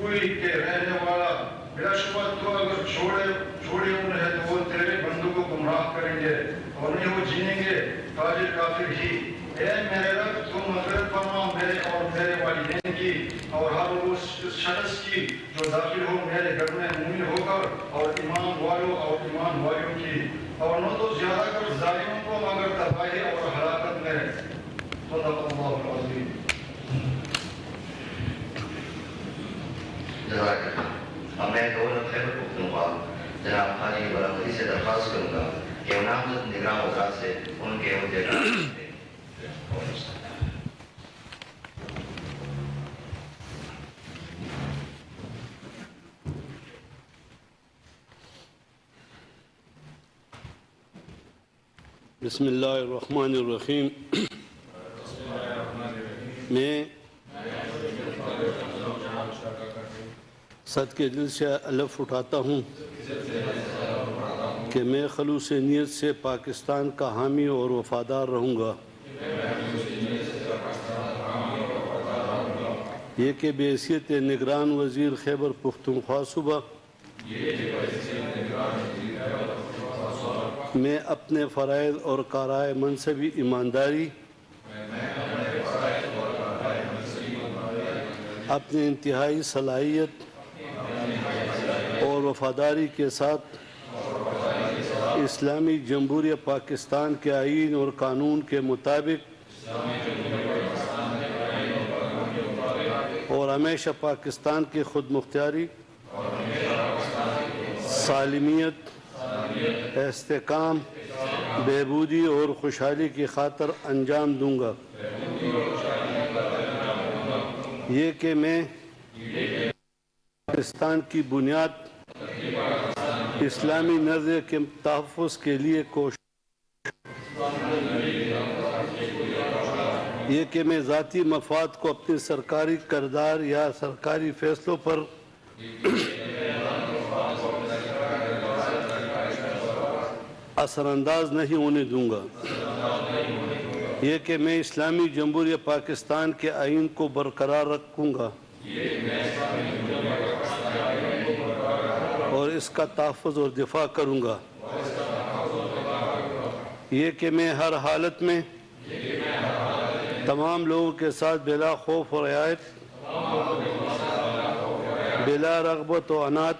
کوئی کے رہنے والا بلا شبہ تو اگر چھوڑے انہیں تو وہ تیرے بندوں کو گمراہ کریں گے اور نہیں وہ جینیں گے فاجر کافر ہی. اے میرے رب تو مغفرت فرما میرے اور میرے والدین کی اور ہر اس شخص کی جو داخل ہو میرے گھر میں مومن ہو کر اور ایمان والیوں کی اور نہ تو زیادہ کر ظالموں کو مگر تباہی اور ہلاکت میں. صدق اللہ العظیم. جزاک اللہ. اب میں گورنر خیبر پختونخوا جناب خانی بلافری سے درخواست کروں گا کہ نامزد نگراں وزرا سے ان کے عہدے کا بسم اللہ الرحمن الرحیم. میں صدقے دل سے الف اٹھاتا ہوں کہ میں خلوص نیت سے پاکستان کا حامی اور وفادار رہوں گا. یہ کہ بحیثیت نگران وزیر خیبر پختونخوا صوبہ میں اپنے فرائض اور کارائے منصبی ایمانداری اپنی انتہائی صلاحیت اور وفاداری کے ساتھ اسلامی جمہوریہ پاکستان کے آئین اور قانون کے مطابق اور ہمیشہ پاکستان کی خود مختاری، سالمیت، استحکام، بہبودی اور خوشحالی کی خاطر انجام دوں گا. یہ کہ میں پاکستان کی بنیاد اسلامی نظریے کے تحفظ کے لیے یہ کہ میں ذاتی مفاد کو اپنے سرکاری کردار یا سرکاری فیصلوں پر اثر انداز نہیں ہونے دوں گا. یہ کہ میں اسلامی جمہوریہ پاکستان کے آئین کو برقرار رکھوں گا اور اس کا تحفظ اور دفاع کروں گا. یہ کہ میں ہر حالت میں تمام لوگوں کے ساتھ بلا خوف و رعایت، بلا رغبت و عناد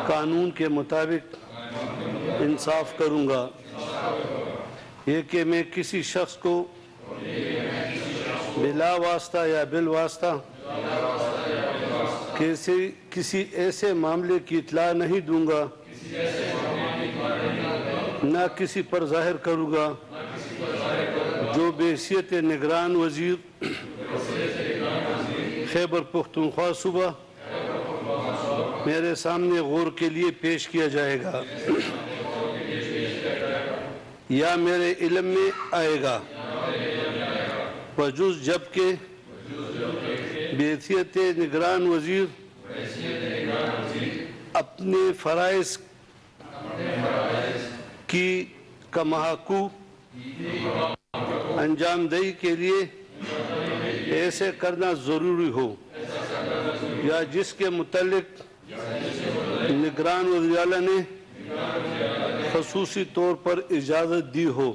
قانون کے مطابق انصاف کروں گا. یہ کہ میں کسی شخص کو بلا واسطہ یا بالواسطہ کسی ایسے معاملے کی اطلاع نہیں دوں گا، نہ کسی پر ظاہر کروں گا جو بحیثیت نگران وزیر خیبر پختونخوا صوبہ میرے سامنے غور کے لیے پیش کیا جائے گا یا میرے علم میں آئے گا، بجز جبکہ بحیثیت نگران وزیر اپنے فرائض کی کماحقو انجام دہی کے لیے ایسے کرنا ضروری ہو یا جس کے متعلق نگران وزیر اعلیٰ نے خصوصی طور پر اجازت دی ہو.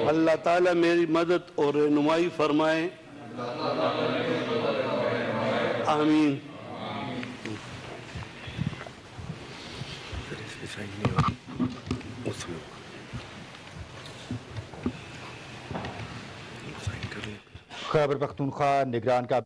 اللہ تعالیٰ میری مدد اور رہنمائی فرمائے. آمین. خیبر پختونخوا نگران کا